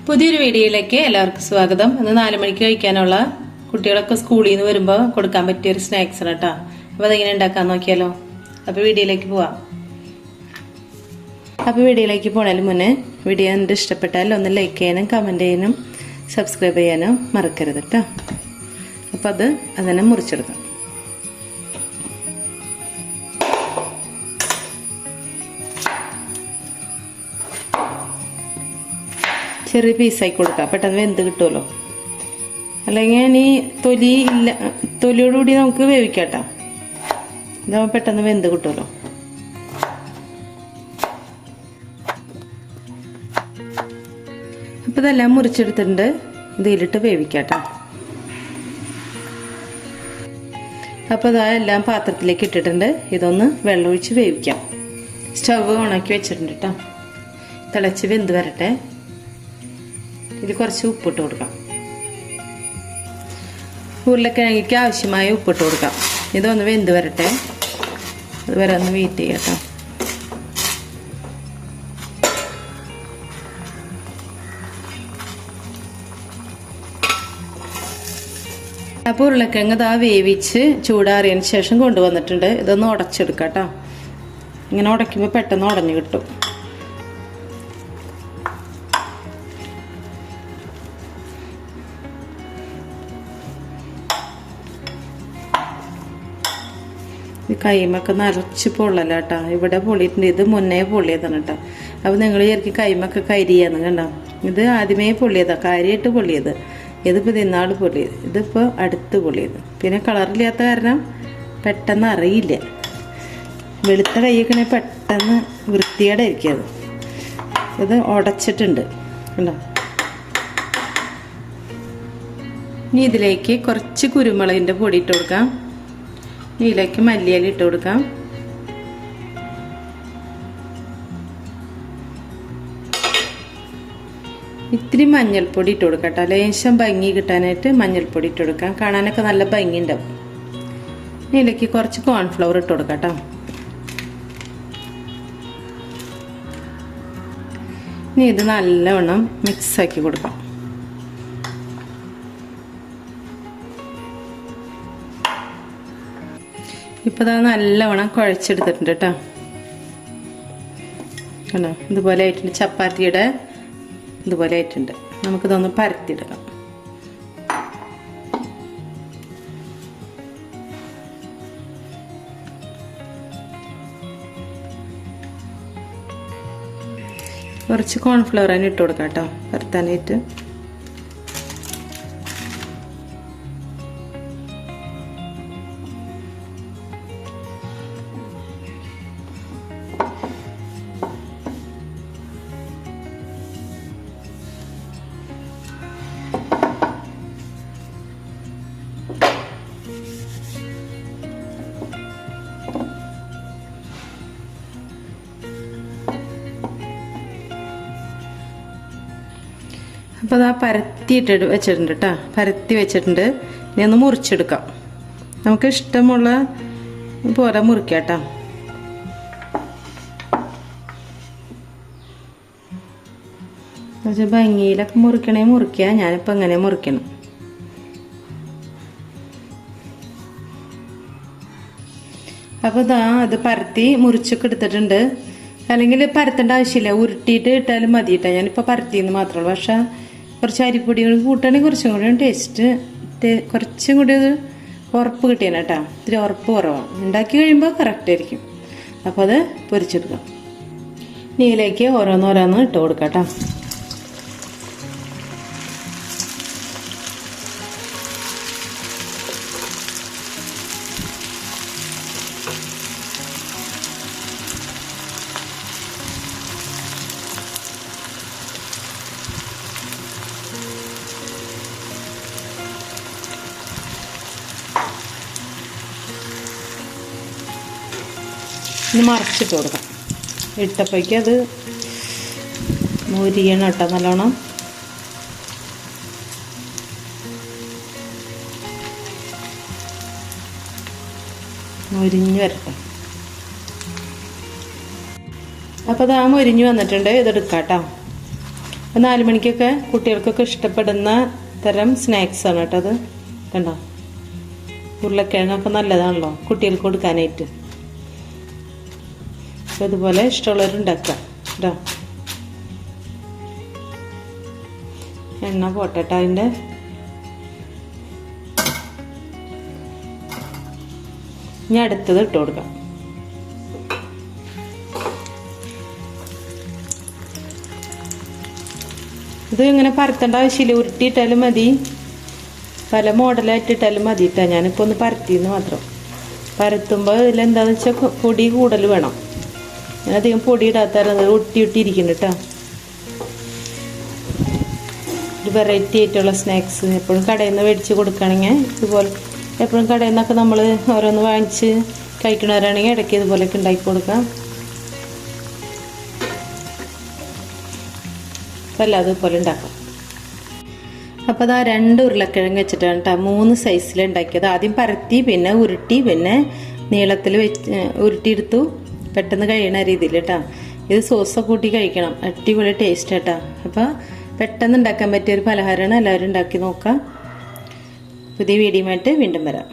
പുതിയൊരു വീഡിയോയിലേക്ക് എല്ലാവർക്കും സ്വാഗതം. ഇന്ന് 4 മണിക്ക് കഴിക്കാനുള്ള കുട്ടികളൊക്കെ സ്കൂളിൽ നിന്ന് വരുമ്പോൾ കൊടുക്കാൻ പറ്റിയ ഒരു സ്നാക്സ് ആണ് കേട്ടോ. അപ്പോൾ അതെങ്ങനെ ഉണ്ടാക്കാൻ നോക്കിയാലോ. അപ്പോൾ വീഡിയോയിലേക്ക് പോവാം. അപ്പോൾ വീഡിയോയിലേക്ക് പോണതിന് മുന്നേ വീഡിയോ കണ്ട് ഇഷ്ടപ്പെട്ടാൽ ഒന്ന് ലൈക്ക് ചെയ്യാനും കമൻറ്റ് ചെയ്യാനും സബ്സ്ക്രൈബ് ചെയ്യാനും മറക്കരുത് കേട്ടോ. അപ്പോൾ അതിനെ മുറിച്ചെടുക്കാം. ചെറിയ പീസായി കൊടുക്കാം, പെട്ടെന്ന് വെന്ത് കിട്ടുമല്ലോ. അല്ലെങ്കിൽ ഇനി തൊലിയോടുകൂടി നമുക്ക് വേവിക്കാട്ടോ. ഇതാകുമ്പോൾ പെട്ടെന്ന് വെന്ത് കിട്ടുമല്ലോ. അപ്പോൾ ഇതെല്ലാം മുറിച്ചെടുത്തിട്ടുണ്ട്. ഇതിലിട്ട് വേവിക്കാട്ടോ. അപ്പോൾ എല്ലാം പാത്രത്തിലേക്ക് ഇട്ടിട്ടുണ്ട്. ഇതൊന്ന് വെള്ളമൊഴിച്ച് വേവിക്കാം. സ്റ്റവ് ഓണാക്കി വെച്ചിട്ടുണ്ട് കേട്ടോ. തിളച്ച് വെന്ത് വരട്ടെ. ഇതിൽ കുറച്ച് ഉപ്പിട്ട് കൊടുക്കാം. ഉരുളക്കിഴങ്ങിക്ക് ആവശ്യമായ ഉപ്പിട്ട് കൊടുക്കാം. ഇതൊന്ന് വെന്ത് വരട്ടെ. അതുവരെ ഒന്ന് വെയിറ്റ് ചെയ്യാം കേട്ടോ. അപ്പോൾ ഉരുളക്കിഴങ്ങ് വേവിച്ച് ചൂടാറിയതിന് ശേഷം കൊണ്ടുവന്നിട്ടുണ്ട്. ഇതൊന്ന് ഉടച്ചെടുക്കാം കേട്ടോ. ഇങ്ങനെ ഉടയ്ക്കുമ്പോൾ പെട്ടെന്ന് ഉടഞ്ഞു കിട്ടും. കൈമൊക്കെ നിറച്ച് പൊള്ളല കേട്ടോ. ഇവിടെ പൊള്ളിയിട്ടുണ്ട്. ഇത് മുന്നേ പൊള്ളിയതാണ് കേട്ടോ. അപ്പോൾ നിങ്ങൾ ശരിക്കും കൈമൊക്കെ കരിയാന്ന് കണ്ടോ. ഇത് ആദ്യമേ പൊള്ളിയതാണ്, കാര്യമായിട്ട് പൊള്ളിയത്. ഇതിപ്പോൾ തിന്നാൾ പൊള്ളിയത്, ഇതിപ്പോൾ അടുത്ത് പൊള്ളിയത്. പിന്നെ കളറില്ലാത്ത കാരണം പെട്ടെന്ന് അറിയില്ല. വെളുത്ത കൈയൊക്കെ പെട്ടെന്ന് വൃത്തിയോടെ ആയിരിക്കും. ഇത് ഉടച്ചിട്ടുണ്ട് കണ്ടോ. ഇനി ഇതിലേക്ക് കുറച്ച് കുരുമുളകിൻ്റെ പൊടി ഇട്ട് കൊടുക്കാം. ഇതിലേക്ക് മല്ലിയില ഇട്ട് കൊടുക്കാം. ഇത്തിരി മഞ്ഞൾപ്പൊടി ഇട്ട് കൊടുക്കാം കേട്ടോ. ലേശം ഭംഗി കിട്ടാനായിട്ട് മഞ്ഞൾപ്പൊടി ഇട്ട് കൊടുക്കാം. കാണാനൊക്കെ നല്ല ഭംഗി ഉണ്ടാവും. ഇതിലേക്ക് കുറച്ച് കോൺഫ്ലവർ ഇട്ട് കൊടുക്കാം കേട്ടോ. ഇനി ഇത് നല്ലവണ്ണം മിക്സാക്കി കൊടുക്കാം. ഇപ്പോൾ നല്ലവണ്ണം കുഴച്ചെടുത്തിട്ടുണ്ട് കേട്ടോ. കണ്ടോ, ഇതുപോലെ ആയിട്ടുണ്ട്. ചപ്പാത്തിയുടെ ഇതുപോലെ ആയിട്ടുണ്ട്. നമുക്കിതൊന്ന് പരത്തിയെടുക്കാം. കുറച്ച് കോൺഫ്ലവർ തന്നെ ഇട്ട് കൊടുക്കാം കേട്ടോ പരത്താനായിട്ട്. അപ്പോൾ പരത്തിയിട്ട് വെച്ചിട്ടുണ്ട് കേട്ടോ. പരത്തി വെച്ചിട്ടുണ്ട്. ഇനി ഒന്ന് മുറിച്ചെടുക്കാം. നമുക്ക് ഇഷ്ടമുള്ള പോലെ മുറിക്കാം കേട്ടോ. കുറച്ച് ഭംഗിയിലൊക്കെ മുറിക്കണേ മുറിക്കുക. ഞാനിപ്പോൾ അങ്ങനെ മുറിക്കണം. അപ്പോൾ അത് പരത്തി മുറിച്ചൊക്കെ എടുത്തിട്ടുണ്ട്. അല്ലെങ്കിൽ പരത്തേണ്ട ആവശ്യമില്ല, ഉരുട്ടിയിട്ട് ഇട്ടാലും മതി കേട്ടോ. ഞാനിപ്പോൾ പരത്തിയെന്ന് മാത്രമേ ഉള്ളൂ. പക്ഷേ കുറച്ച് അരിപ്പൊടി കൂട്ടുകയാണെങ്കിൽ കുറച്ചും കൂടി ടേസ്റ്റ്, കുറച്ചും കൂടി അത് ഉറപ്പ് കിട്ടിയാണ് കേട്ടോ. ഇത്തിരി ഉറപ്പ് കുറവാണ്. ഉണ്ടാക്കി കഴിയുമ്പോൾ കറക്റ്റ് ആയിരിക്കും. അപ്പോൾ അത് പൊരിച്ചെടുക്കാം. ഇതിലേക്ക് ഓരോന്നോരോന്ന് ഇട്ട് കൊടുക്കാം കേട്ടോ. ഇനി മറിച്ചിട്ട് കൊടുക്കാം. ഇട്ടപ്പോഴേക്കും അത് മൊരിയണം കേട്ടോ നല്ലോണം. മൊരിഞ്ഞ് വരട്ടെ. അപ്പോൾ അത് മൊരിഞ്ഞ് വന്നിട്ടുണ്ട്. ഇതെടുക്കാം കേട്ടോ. അപ്പോൾ 4 മണിക്കൊക്കെ കുട്ടികൾക്കൊക്കെ ഇഷ്ടപ്പെടുന്ന തരം സ്നാക്സാണ് കേട്ടോ അത്. കണ്ടോ, ഉരുളക്കിഴങ്ങൊക്കെ നല്ലതാണല്ലോ കുട്ടികൾക്ക് കൊടുക്കാനായിട്ട്. അപ്പോൾ ഇതുപോലെ ഇഷ്ടമുള്ളവരുണ്ടാക്കുക കേട്ടോ. എണ്ണ പോട്ടെ അതിൻ്റെ. ഇനി അടുത്തത് ഇട്ട് കൊടുക്കാം. ഇത് ഇങ്ങനെ പരത്തേണ്ട ആവശ്യമില്ല, ഉരുട്ടിയിട്ടാലും മതി, പല മോഡലായിട്ടിട്ടാലും മതി കേട്ടോ. ഞാനിപ്പോൾ ഒന്ന് പരത്തിയെന്ന് മാത്രം. പരത്തുമ്പോൾ ഇതിലെന്താണെന്ന് വെച്ചാൽ പൊടി കൂടുതൽ വേണം. ഞാനധികം പൊടി ഇടാത്തത് ഒട്ടിയിട്ടിരിക്കുന്നു കേട്ടോ. ഒരു വെറൈറ്റി ആയിട്ടുള്ള സ്നാക്സ് എപ്പോഴും കടയിൽ നിന്ന് മേടിച്ച് കൊടുക്കുകയാണെങ്കിൽ ഇതുപോലെ, എപ്പോഴും കടയിൽ നിന്നൊക്കെ നമ്മൾ ഓരോന്ന് വാങ്ങിച്ച് കഴിക്കണവരാണെങ്കിൽ ഇടയ്ക്ക് ഇതുപോലെയൊക്കെ ഉണ്ടാക്കി കൊടുക്കാം. അപ്പോൾ എല്ലാതും ഇതുപോലെ ഉണ്ടാക്കാം. അപ്പോൾ അതാ 2 ഉരുളക്കിഴങ്ങ് വെച്ചിട്ടാണ് കേട്ടോ 3 സൈസിൽ ഉണ്ടാക്കിയത്. ആദ്യം പരത്തി, പിന്നെ ഉരുട്ടി, പിന്നെ നീളത്തിൽ ഉരുട്ടിയെടുത്തു. പെട്ടെന്ന് കഴിയണ രീതിയിൽ കേട്ടോ. ഇത് സോസൊക്കെ കൂട്ടി കഴിക്കണം, അടിപൊളി ടേസ്റ്റ് കേട്ടോ. അപ്പോൾ പെട്ടെന്ന് ഉണ്ടാക്കാൻ പറ്റിയൊരു പലഹാരമാണ്. എല്ലാവരും ഉണ്ടാക്കി നോക്കാം. പുതിയ വീഡിയോയുമായിട്ട് വീണ്ടും വരാം.